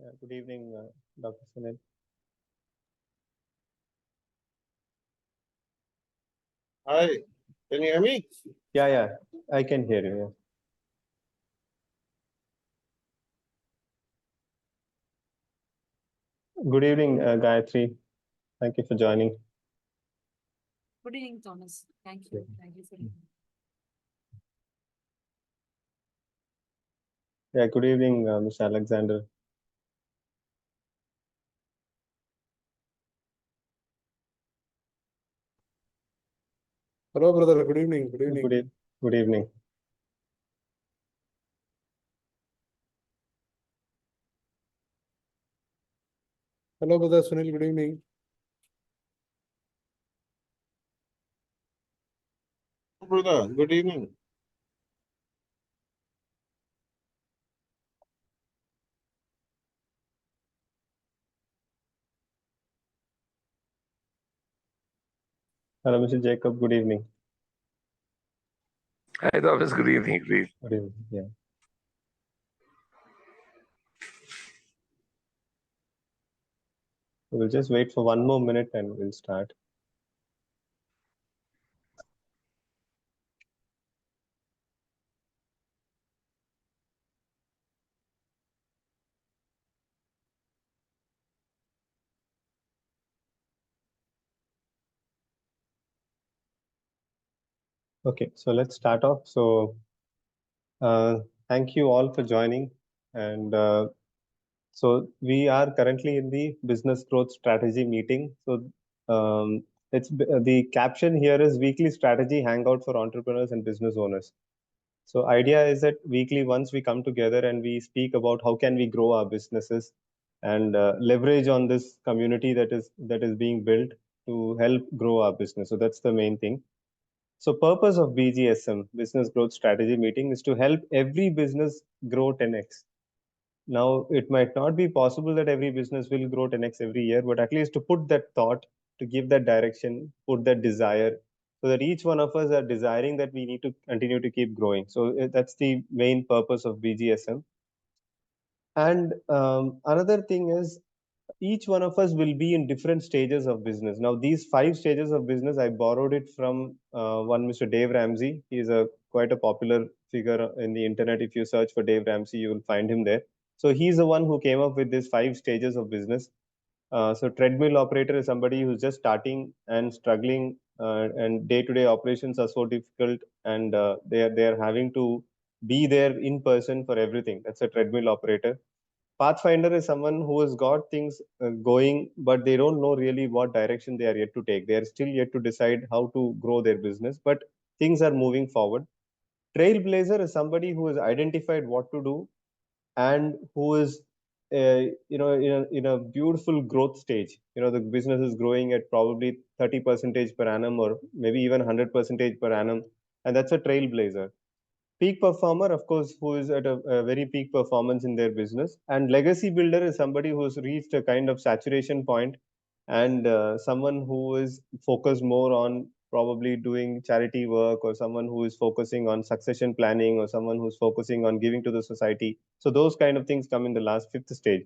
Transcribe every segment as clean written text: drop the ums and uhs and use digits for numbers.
Good evening, Dr. Sunil. Hi, can you hear me? Yeah, I can hear you. Good evening, Gayatri. Thank you for joining. Good evening, Thomas. Thank Yeah. you. Thank you for having me. Yeah, good evening, Mr. Alexander. Hello, brother. Good evening. Good evening. Good evening. Hello, brother Sunil. Good evening. Brother, good evening. Hello, Mr. Jacob. Good evening. Hi, Thomas. Good evening. Good Good evening. Yeah. We'll just wait for one more minute and we'll start. Okay, so let's start off. Thank you all for joining. And so we are currently in the business growth strategy meeting. The caption here is weekly strategy hangout for entrepreneurs and business owners. So idea is that weekly once we come together and we speak about how can we grow our businesses and leverage on this community that is being built to help grow our business. So that's the main thing. So purpose of BGSM, Business Growth Strategy Meeting, is to help every business grow 10x. Now, it might not be possible that every business will grow 10x every year, but at least to put that thought, to give that direction, put that desire, so that each one of us are desiring that we need to continue to keep growing. So that's the main purpose of BGSM. And another thing is each one of us will be in different stages of business. Now, these 5 stages of business, I borrowed it from one Mr. Dave Ramsey. He is a quite a popular figure in the internet. If you search for Dave Ramsey, you will find him there. So he's the one who came up with these 5 stages of business. So treadmill operator is somebody who's just starting and struggling, and day-to-day operations are so difficult, and they are having to be there in person for everything. That's a treadmill operator. Pathfinder is someone who has got things going, but they don't know really what direction they are yet to take. They are still yet to decide how to grow their business, but things are moving forward. Trailblazer is somebody who has identified what to do and who is, in a beautiful growth stage. The business is growing at probably 30 percentage per annum, or maybe even 100 percentage per annum, and that's a trailblazer. Peak performer, of course, who is at a very peak performance in their business. And legacy builder is somebody who's reached a kind of saturation point, and someone who is focused more on probably doing charity work, or someone who is focusing on succession planning, or someone who's focusing on giving to the society. So those kind of things come in the last fifth stage.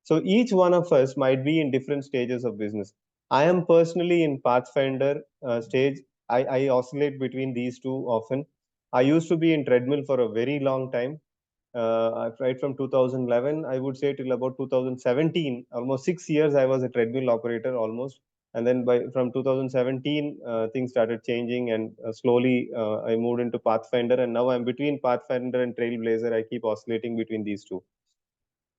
So each one of us might be in different stages of business. I am personally in Pathfinder stage. I oscillate between these two often. I used to be in treadmill for a very long time. Right from 2011, I would say till about 2017, almost 6 years, I was a treadmill operator almost. And then from 2017, things started changing, and slowly I moved into Pathfinder. And now I'm between Pathfinder and Trailblazer. I keep oscillating between these two.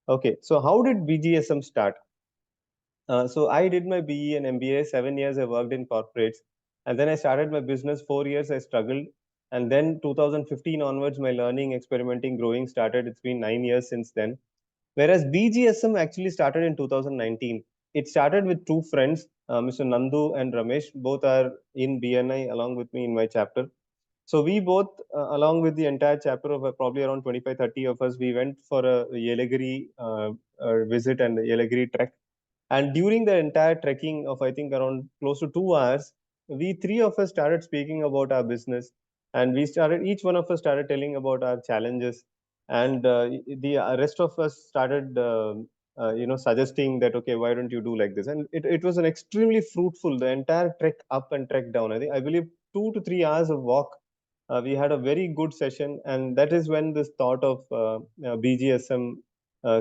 Okay, so how did BGSM start? So I did my BE and MBA, 7 years I worked in corporates. And then I started my business, 4 years I struggled. And then 2015 onwards, my learning, experimenting, growing started. It's been 9 years since then. Whereas BGSM actually started in 2019. It started with two friends, Mr. Nandu and Ramesh. Both are in BNI along with me in my chapter. So we both, along with the entire chapter of probably around 25, 30 of us, we went for a Yelagiri visit and Yelagiri trek. And during the entire trekking of, I think, around close to 2 hours, we three of us started speaking about our business. And each one of us started telling about our challenges. And the rest of us started suggesting that, okay, why don't you do like this? And it was an extremely fruitful, the entire trek up and trek down. I believe 2 to 3 hours of walk. We had a very good session, and that is when this thought of BGSM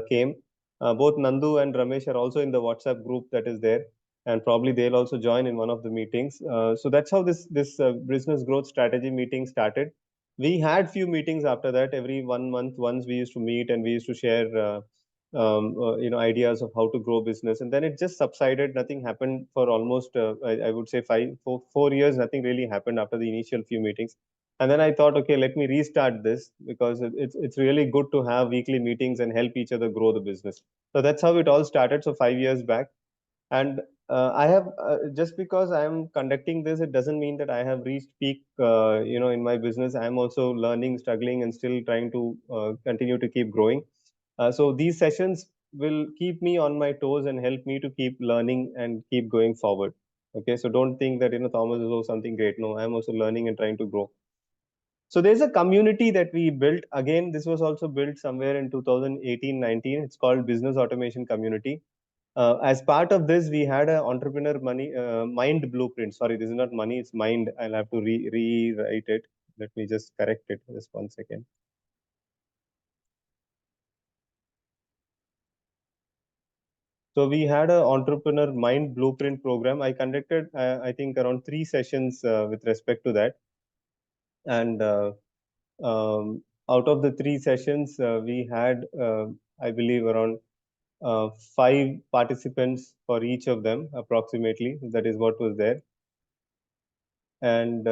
came. Both Nandu and Ramesh are also in the WhatsApp group that is there, and probably they'll also join in one of the meetings. So that's how this business growth strategy meeting started. We had few meetings after that. Every 1 month once we used to meet, and we used to share ideas of how to grow business. And then it just subsided. Nothing happened for almost I would say 4 years. Nothing really happened after the initial few meetings. And then I thought, okay, let me restart this, because it's really good to have weekly meetings and help each other grow the business. So that's how it all started. So 5 years back. And I have just because I am conducting this, it doesn't mean that I have reached peak. In my business, I am also learning, struggling, and still trying to continue to keep growing. So these sessions will keep me on my toes and help me to keep learning and keep going forward. Okay, so don't think that Thomas is something great. No, I am also learning and trying to grow. So there's a community that we built. Again, this was also built somewhere in 2018-19. It's called Business Automation Community. As part of this, we had an entrepreneur mind blueprint. Sorry, this is not money, it's mind. I'll have to rewrite it. Let me just correct it. Just 1 second. So we had an entrepreneur mind blueprint program. I conducted, I think, around 3 sessions with respect to that. And out of the 3 sessions, we had, I believe, around 5 participants for each of them, approximately. That is what was there. And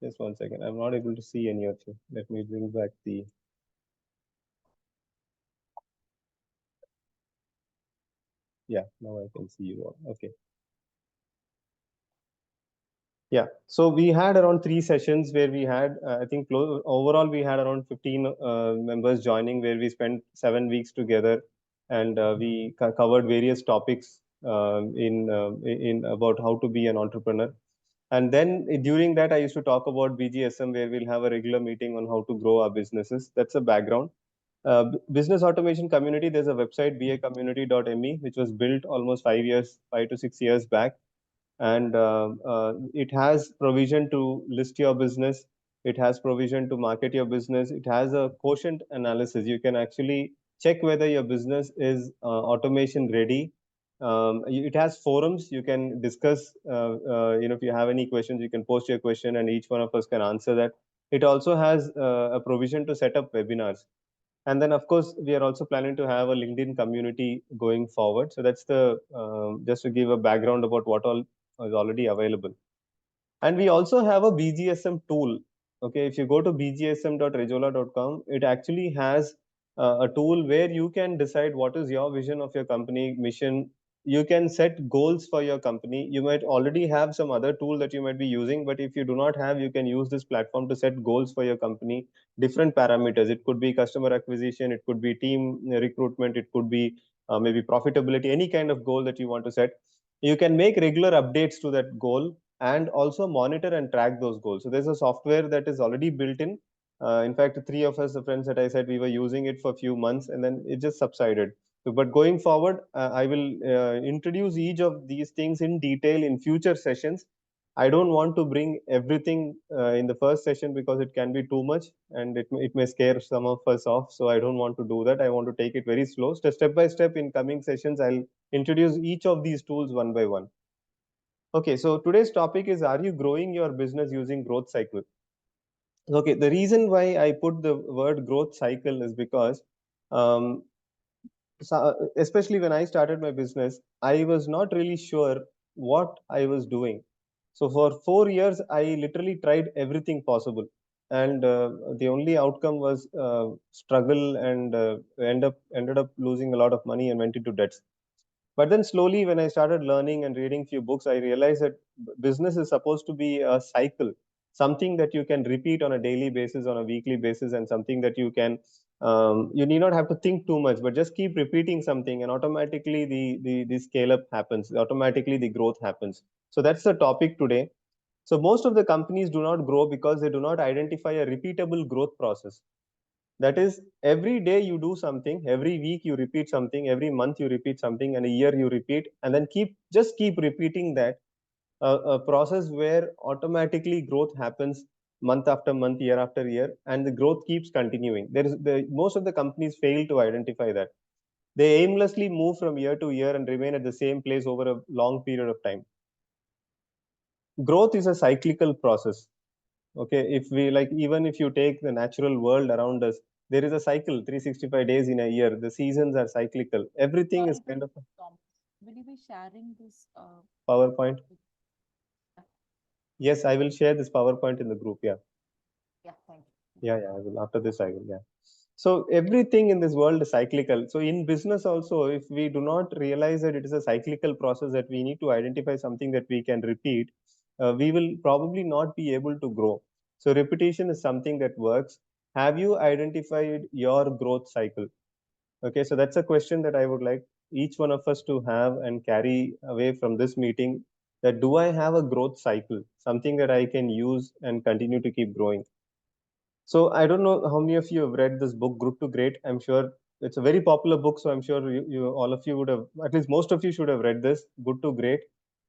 just 1 second. I'm not able to see any of you. Let me bring back the. Yeah, now I can see you all. Okay. Yeah, so we had around 3 sessions where we had, I think, overall we had around 15 members joining, where we spent 7 weeks together, and we covered various topics in about how to be an entrepreneur. And then during that, I used to talk about BGSM, where we'll have a regular meeting on how to grow our businesses. That's a background. Business automation community, there's a website, bacommunity.me, which was built almost 5 to 6 years back. And it has provision to list your business. It has provision to market your business. It has a quotient analysis. You can actually check whether your business is automation ready. It has forums. You can discuss, if you have any questions, you can post your question and each one of us can answer that. It also has a provision to set up webinars. And then, of course, we are also planning to have a LinkedIn community going forward. So that's the just to give a background about what all is already available. And we also have a BGSM tool. Okay, if you go to bgsm.rejola.com, it actually has a tool where you can decide what is your vision of your company, mission. You can set goals for your company. You might already have some other tool that you might be using, but if you do not have, you can use this platform to set goals for your company, different parameters. It could be customer acquisition, it could be team recruitment, it could be maybe profitability, any kind of goal that you want to set. You can make regular updates to that goal and also monitor and track those goals. So there's a software that is already built in. In fact, three of us, the friends that I said, we were using it for a few months, and then it just subsided. So, but going forward, I will introduce each of these things in detail in future sessions. I don't want to bring everything in the first session because it can be too much and it may scare some of us off. So I don't want to do that. I want to take it very slow. Step by step in coming sessions, I'll introduce each of these tools one by one. Okay, so today's topic is, are you growing your business using growth cycle? Okay, the reason why I put the word growth cycle is because, um, especially when I started my business, I was not really sure what I was doing. So for 4 years, I literally tried everything possible. And the only outcome was struggle and ended up losing a lot of money and went into debts. But then slowly, when I started learning and reading few books, I realized that business is supposed to be a cycle, something that you can repeat on a daily basis, on a weekly basis, and something that you can, you need not have to think too much, but just keep repeating something, and automatically the scale up happens. Automatically, the growth happens. So that's the topic today. So most of the companies do not grow because they do not identify a repeatable growth process. That is, every day you do something, every week you repeat something, every month you repeat something, and a year you repeat, and then keep repeating that. A process where automatically growth happens month after month, year after year, and the growth keeps continuing. Most of the companies fail to identify that. They aimlessly move from year to year and remain at the same place over a long period of time. Growth is a cyclical process. Okay, if we like, even if you take the natural world around us, there is a cycle, 365 days in a year. The seasons are cyclical. Everything is kind of a Thomas, will you be sharing this? PowerPoint. Yeah, Yes, I will share this PowerPoint in the group. Yeah. yeah, thank Yeah, I will. After this, I will. Yeah. So everything in this world is cyclical. So in business also, if we do not realize that it is a cyclical process, that we need to identify something that we can repeat, we will probably not be able to grow. So repetition is something that works. Have you identified your growth cycle? Okay, so that's a question that I would like each one of us to have and carry away from this meeting. That do I have a growth cycle, something that I can use and continue to keep growing? So I don't know how many of you have read this book, Good to Great. I'm sure it's a very popular book, so I'm sure all of you would have, at least most of you should have read this, Good to Great,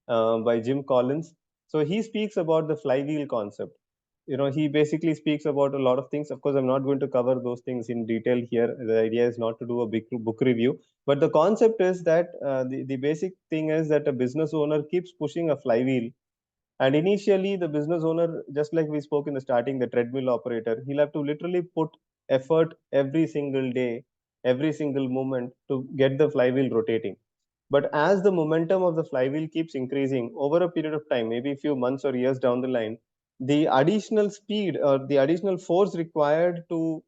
by Jim Collins. So he speaks about the flywheel concept. He basically speaks about a lot of things. Of course, I'm not going to cover those things in detail here. The idea is not to do a big book review, but the concept is that the basic thing is that a business owner keeps pushing a flywheel, and initially, the business owner, just like we spoke in the starting, the treadmill operator, he'll have to literally put effort every single day, every single moment to get the flywheel rotating. But as the momentum of the flywheel keeps increasing over a period of time, maybe a few months or years down the line, the additional speed or the additional force required to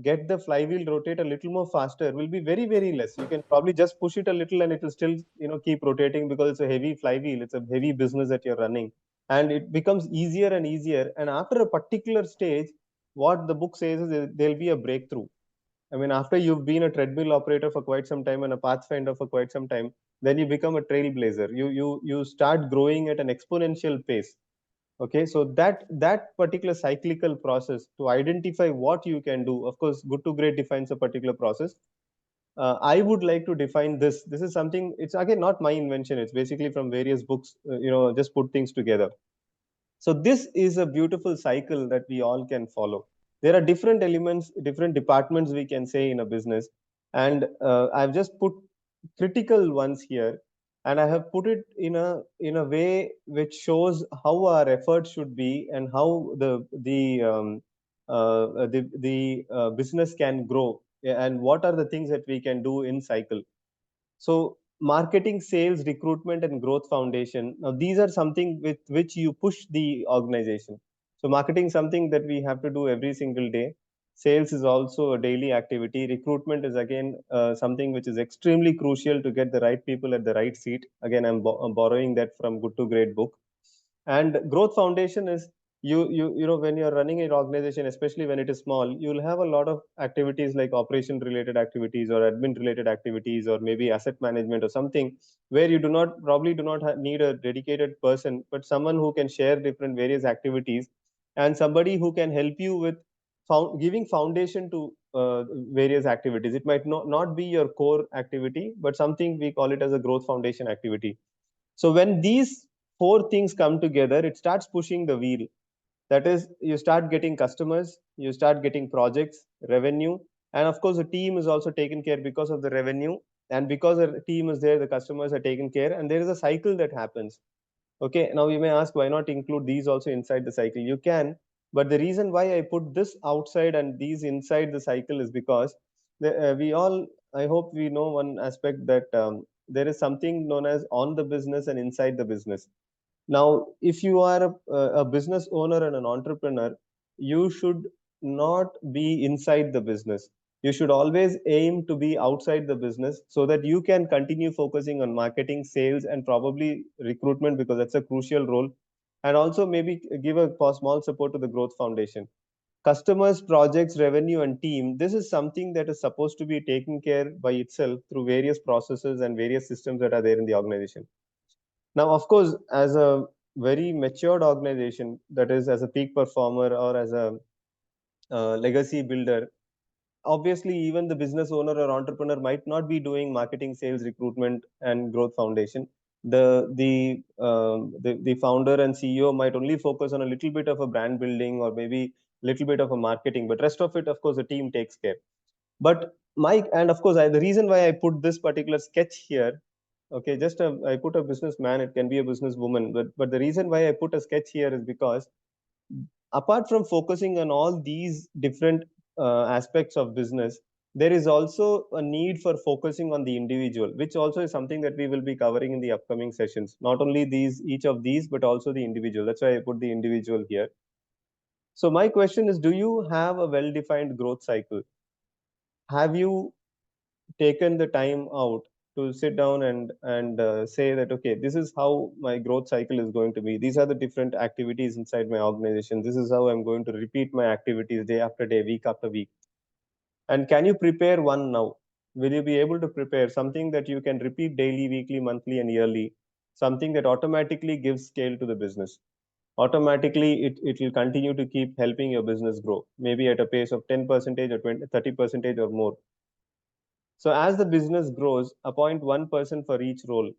get the flywheel rotate a little more faster will be very, very less. You can probably just push it a little and it will still keep rotating, because it's a heavy flywheel, it's a heavy business that you're running, and it becomes easier and easier. And after a particular stage, what the book says is there'll be a breakthrough. I mean, after you've been a treadmill operator for quite some time and a pathfinder for quite some time, then you become a trailblazer. You start growing at an exponential pace. Okay, so that particular cyclical process to identify what you can do. Of course, Good to Great defines a particular process. I would like to define this. This is something. It's again not my invention. It's basically from various books. Just put things together. So this is a beautiful cycle that we all can follow. There are different elements, different departments we can say in a business, and I've just put critical ones here, and I have put it in a way which shows how our efforts should be and how the business can grow, and what are the things that we can do in cycle. So marketing, sales, recruitment, and growth foundation. Now these are something with which you push the organization. So marketing is something that we have to do every single day. Sales is also a daily activity. Recruitment is again something which is extremely crucial to get the right people at the right seat. Again, I'm borrowing that from Good to Great book. And growth foundation is, when you're running an organization, especially when it is small, you'll have a lot of activities like operation related activities or admin related activities or maybe asset management or something, where you probably do not need a dedicated person, but someone who can share different various activities, and somebody who can help you with giving foundation to various activities. It might not be your core activity, but something we call it as a growth foundation activity. So when these four things come together, it starts pushing the wheel. That is, you start getting customers, you start getting projects, revenue, and of course, the team is also taken care because of the revenue. And because the team is there, the customers are taken care, and there is a cycle that happens. Okay, now you may ask, why not include these also inside the cycle? You can, but the reason why I put this outside and these inside the cycle is because we all, I hope we know one aspect, that there is something known as on the business and inside the business. Now, if you are a business owner and an entrepreneur, you should not be inside the business. You should always aim to be outside the business so that you can continue focusing on marketing, sales, and probably recruitment, because that's a crucial role. And also maybe give a small support to the growth foundation. Customers, projects, revenue, and team. This is something that is supposed to be taken care by itself through various processes and various systems that are there in the organization. Now, of course, as a very matured organization, that is, as a peak performer or as a legacy builder, obviously even the business owner or entrepreneur might not be doing marketing, sales, recruitment, and growth foundation. The founder and CEO might only focus on a little bit of a brand building or maybe little bit of a marketing, but rest of it, of course, the team takes care. But Mike, and of course, the reason why I put this particular sketch here, okay, I put a businessman, it can be a businesswoman, but the reason why I put a sketch here is because apart from focusing on all these different aspects of business, there is also a need for focusing on the individual, which also is something that we will be covering in the upcoming sessions. Not only each of these, but also the individual. That's why I put the individual here. So my question is, do you have a well-defined growth cycle? Have you taken the time out to sit down and say that, okay, this is how my growth cycle is going to be, these are the different activities inside my organization, this is how I'm going to repeat my activities day after day, week after week? And can you prepare one now? Will you be able to prepare something that you can repeat daily, weekly, monthly, and yearly, something that automatically gives scale to the business? Automatically it will continue to keep helping your business grow, maybe at a pace of 10% or 20 30% or more. So as the business grows, appoint one person for each role.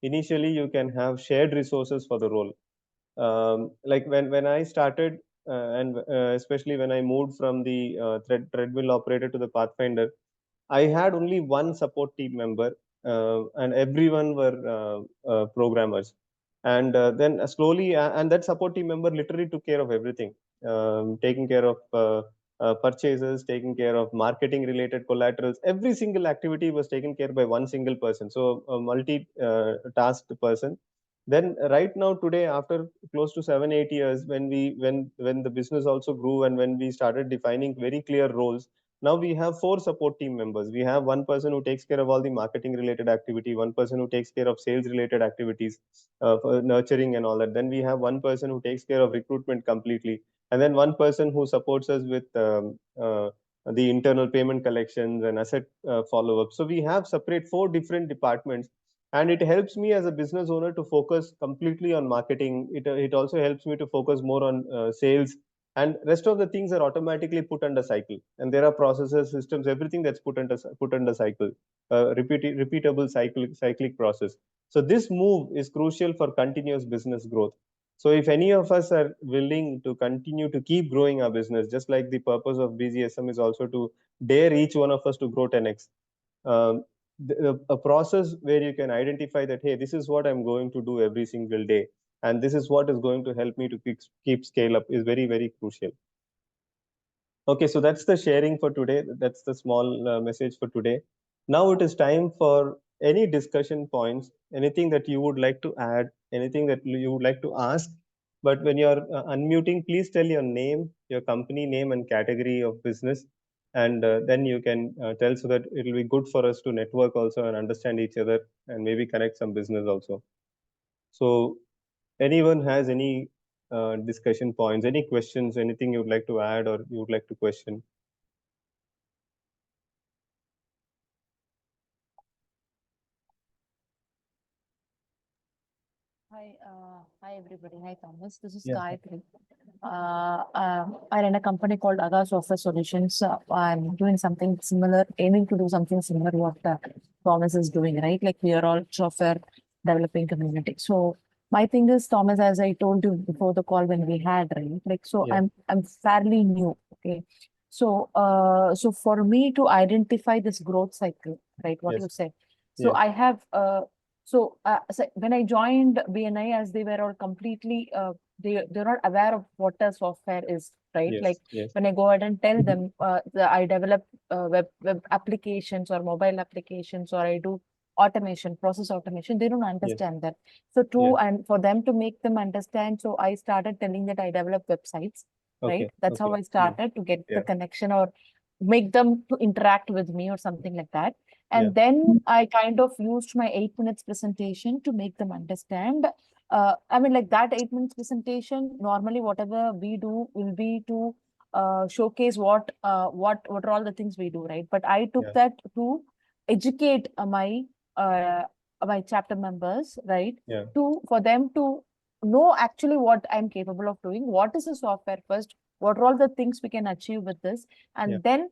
Initially, you can have shared resources for the role. Like when I started, and especially when I moved from the treadmill operator to the Pathfinder, I had only one support team member, and everyone were programmers. And then slowly, and that support team member literally took care of everything, taking care of purchases, taking care of marketing related collaterals. Every single activity was taken care by one single person. So a multi-tasked person. Then right now today, after close to 7 8 years, when the business also grew and when we started defining very clear roles, now we have four support team members. We have one person who takes care of all the marketing related activity, one person who takes care of sales related activities, for nurturing and all that. Then we have one person who takes care of recruitment completely, and then one person who supports us with the internal payment collections and asset follow up. So we have separate four different departments, and it helps me as a business owner to focus completely on marketing. It also helps me to focus more on sales, and rest of the things are automatically put under cycle, and there are processes, systems, everything that's put under cycle, repeatable cyclic process. So this move is crucial for continuous business growth. So if any of us are willing to continue to keep growing our business, just like the purpose of BGSM is also to dare each one of us to grow 10x, um, a process where you can identify that, hey, this is what I'm going to do every single day, and this is what is going to help me to keep scale up, is very, very crucial. Okay, so that's the sharing for today. That's the small message for today. Now it is time for any discussion points, anything that you would like to add, anything that you would like to ask. But when you're unmuting, please tell your name, your company name, and category of business. And then you can tell, so that it will be good for us to network also and understand each other and maybe connect some business also. So anyone has any discussion points, any questions, anything you would like to add or you would like to question? Hi everybody. Hi Thomas. This is Yeah. Gayatri. I run a company called Aga Software Solutions. I'm doing something similar, aiming to do something similar what Thomas is doing, right? Like we are all software developing community. So my thing is, Thomas, as I told you before the call when we had, right? Like so, Yeah. I'm fairly new. Okay. So for me to identify this growth cycle, right? What Yes. you said. So Yes. I have so when I joined BNI, as they were all completely they're not aware of what a software is, right? Yes. Like Yes. when I go ahead and tell them I develop web applications or mobile applications, or I do automation, process automation, they don't Yes. understand that. So Yes. and for them to make them understand, so I started telling that I develop websites, right? Okay. That's how Okay. I started to get the Yeah. connection or make them to interact with me or something like that. Yeah. And then I kind of used my 8 minutes presentation to make them understand. I mean, like that 8 minutes presentation, normally whatever we do will be to showcase what are all the things we do, right? But I took Yeah. that to educate uh, my chapter members, right? Yeah. For them to know actually what I'm capable of doing. What is the software first? what are all the things we can achieve with this, and Yeah. then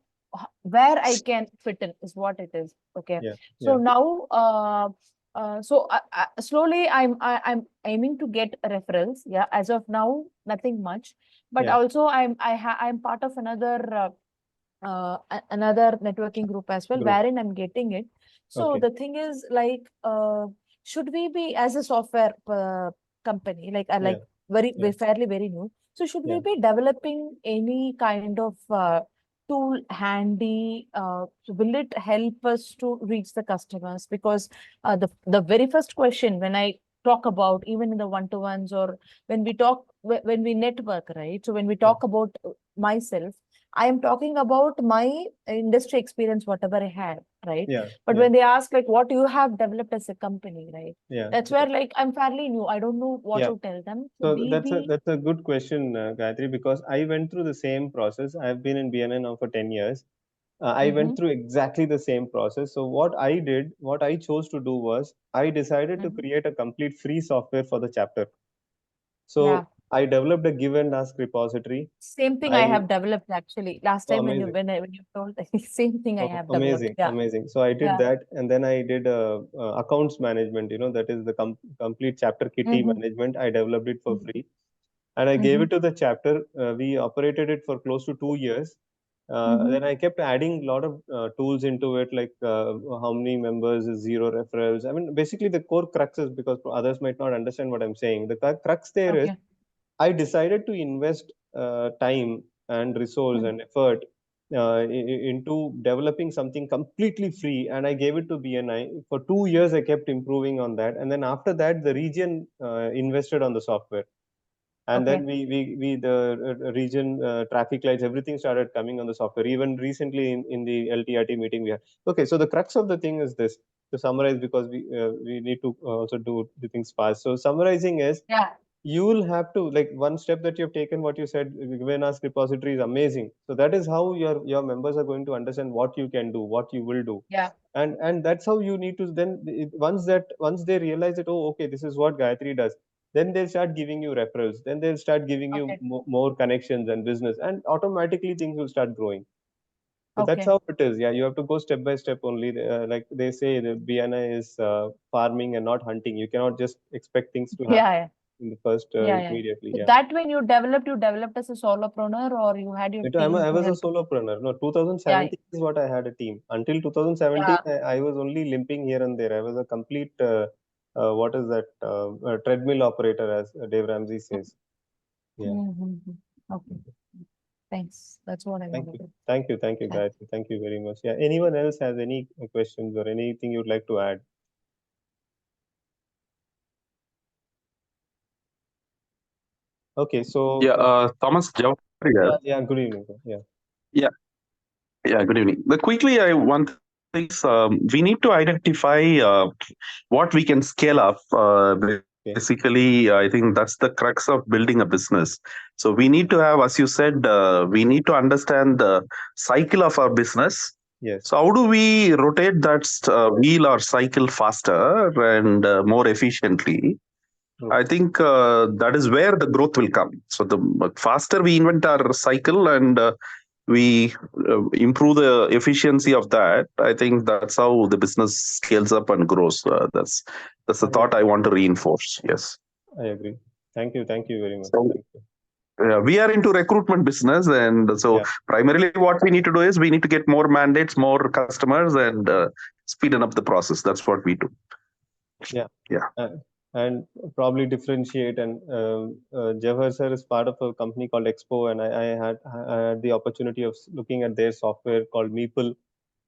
where I can fit in is what it is. Okay. Yeah. So Yeah. now, slowly I'm aiming to get referrals. Yeah. As of now, nothing much, but Yeah. also I'm part of another networking group as well, Group. wherein I'm getting it. So Okay. the thing is like, should we be as a software company, like I like Yeah. fairly very new. So should we Yeah. be developing any kind of tool handy? So will it help us to reach the customers? Because the very first question when I talk about, even in the one-to-ones, or when we talk, when we network, right? So when we talk about myself, I am talking about my industry experience, whatever I had, right? Yeah. But Yeah. when they ask like what you have developed as a company, right? Yeah. That's where like I'm fairly new. I don't know what Yeah. to tell them. So We that's a good question, Gayatri, because I went through the same process. I've been in BNI now for 10 years. I went through exactly the same process. So what I chose to do was I decided to create a complete free software for the chapter. yeah. So I developed a give and ask repository. Same thing I I have developed actually. Last Oh, time when amazing. when you told same thing I Oh, have developed. amazing, Yeah. amazing. So I did Yeah. that, and then I did accounts management. That is the complete chapter kitty management. I developed it for free, and I gave it to the chapter. We operated it for close to 2 years. Then I kept adding a lot of tools into it, like how many members is zero referrals. I mean, basically the core crux is, because others might not understand what I'm saying. The crux there is Okay. I decided to invest time and resource and effort into developing something completely free, and I gave it to BNI. For 2 years, I kept improving on that, and then after that, the region invested on the software, and Okay. then we the region traffic lights, everything started coming on the software. Even recently in the LTRT meeting we had. Okay, so the crux of the thing is this. To summarize, because we need to also do the things fast. So summarizing is, Yeah. you will have to, like, one step that you've taken, what you said, given us repository is amazing. So that is how your members are going to understand what you can do, what you will do. Yeah. And that's how you need to then, once they realize that, oh, okay, this is what Gayatri does, then they'll start giving you referrals, then they'll start giving you Okay. more connections and business, and automatically things will start growing. So that's Okay. how it is. Yeah, you have to go step by step only. Like they say, the BNI is farming and not hunting. You cannot just expect things to happen Yeah. in the first Yeah. Yeah. immediately. So Yeah. that when you developed as a solopreneur, or you had your team I to was a help? solopreneur. No, Yeah. 2017 is what I had a team. Until 2017, Yeah. I was only limping here and there. I was a complete, what is that, treadmill operator, as Dave Ramsey says. Yeah. Okay. Thanks. That's what I Thank wanted you. to Thank you. Thank you, chat. guys. Thank you very much. Yeah. Anyone else has any questions or anything you'd like to add? Okay. So, Yeah, Thomas Jawhar here. yeah. Good evening. Yeah. Yeah, yeah, good evening. But quickly, one thing is, we need to identify what we can scale up. Basically, I think that's the crux of building a business. So we need to have, as you said, we need to understand the cycle of our business. Yes. So how do we rotate that wheel or cycle faster and more efficiently? I think that is where the growth will come. So the faster we invent our cycle and we improve the efficiency of that, I think that's how the business scales up and grows. That's the thought I want to reinforce. Yes, I agree. Thank you. Thank you very much. so Thank you. we are into recruitment business, and so primarily what we need to do is we need to get more mandates, more customers, and speeden up the process. That's what we do. Yeah. Yeah. And probably differentiate. And Jawhar sir is part of a company called Expo, and I had the opportunity of looking at their software called Meeple,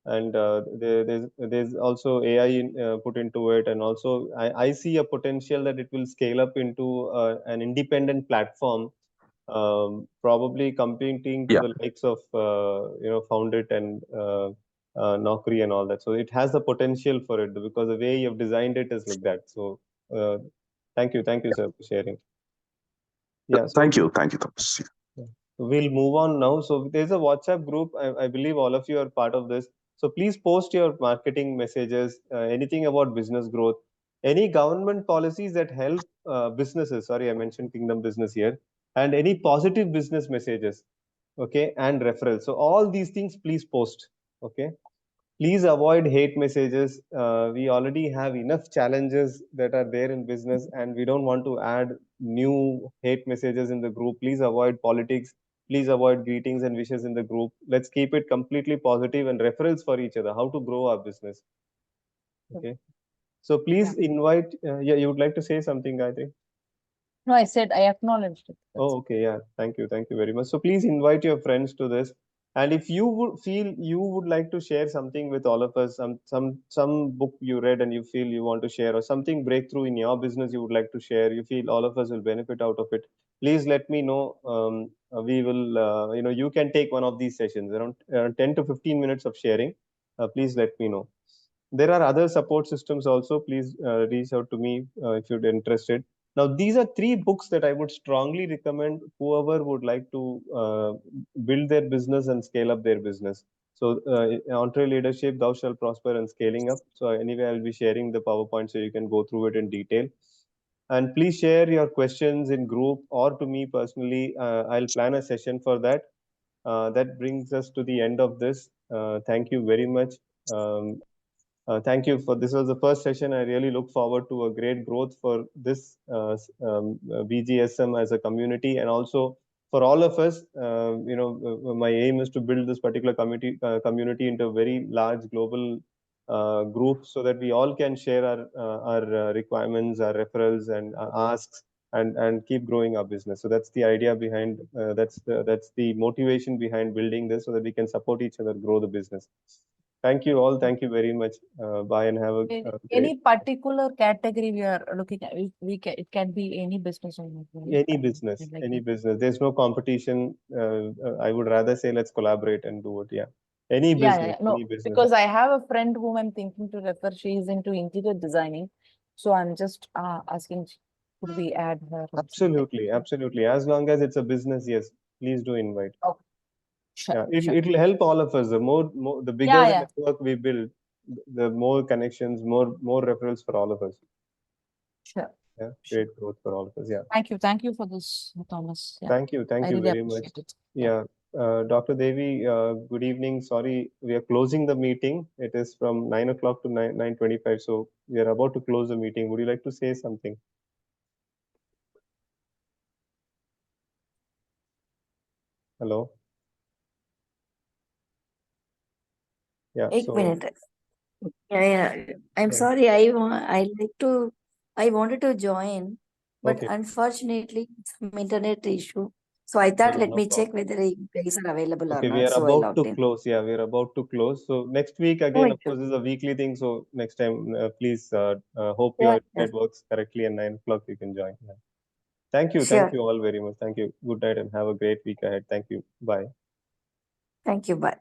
and there's also AI put into it, and also I see a potential that it will scale up into an independent platform, probably competing to the likes of Foundit and Naukri and all that. So it has the potential for it, because the way you've designed it is like that. So thank you, sir, for sharing. Yeah. So Thank you, Thomas. we'll move on now. So there's a WhatsApp group. I believe all of you are part of this. So please post your marketing messages, anything about business growth, any government policies that help businesses. Sorry, I mentioned Kingdom Business here. and any positive business messages, okay, and referrals. So all these things, please post, okay. Please avoid hate messages. We already have enough challenges that are there in business, and we don't want to add new hate messages in the group. Please avoid politics. Please avoid greetings and wishes in the group. Let's keep it completely positive and referrals for each other, how to grow our business. Okay. So please invite, yeah, you would like to say something, Gayatri? No, I said I acknowledged it. Oh, okay. Yeah. Thank you. Thank you very much. So please invite your friends to this. And if you would feel you would like to share something with all of us, some book you read and you feel you want to share, or something breakthrough in your business you would like to share, you feel all of us will benefit out of it, please let me know. We will, you can take one of these sessions around 10 to 15 minutes of sharing. Please let me know. There are other support systems also. Please reach out to me if you're interested. Now, these are three books that I would strongly recommend whoever would like to build their business and scale up their business. So, Entree Leadership, Thou Shall Prosper, and Scaling Up. So, anyway, I'll be sharing the PowerPoint so you can go through it in detail. And please share your questions in group or to me personally. I'll plan a session for that. That brings us to the end of this. Thank you very much. Thank you for this was the first session. I really look forward to a great growth for this BGSM as a community, and also for all of us. My aim is to build this particular community into a very large global group, so that we all can share our requirements, our referrals, and asks, and keep growing our business. So that's the idea behind. That's the motivation behind building this, so that we can support each other, grow the business. Thank you all. Thank you very much. Bye and have a great. Any particular category we are looking at? It can be any business owner. Any business, any business. There's no competition. I would rather say let's collaborate and do it. Yeah. Any business, No, any business. because I have a friend whom I'm thinking to refer. She is into interior designing, so I'm just asking, could we add her? Absolutely, absolutely. As long as it's a business, yes, please do invite. Okay. Sure, Yeah, sure. it'll help all of us. The bigger the network we build, the more connections, more referrals for all of us. Sure. Yeah, great growth for all of us. Yeah. Thank you for this, Thomas. Yeah. Thank you I really very much. it. Yeah. Dr. Devi, good evening. Sorry, we are closing the meeting. It is from 9 o'clock to 9:25. So we are about to close the meeting. Would you like to say something? Hello? Yeah. Eight So, minute. Yeah. I'm yeah. sorry. I wanted to join, but Okay. unfortunately, some internet issue. So I thought, let No me problem. check whether you guys are available or Okay, we not. are So I about to logged in. close. Yeah, we are about to close. So next week again, of course, is a weekly thing. So next time, please hope your internet works correctly, and 9 o'clock you can join. Yeah. Thank you. Thank Sure. you all very much. Thank you. Good night and have a great week ahead. Thank you. Bye. Thank you. Bye.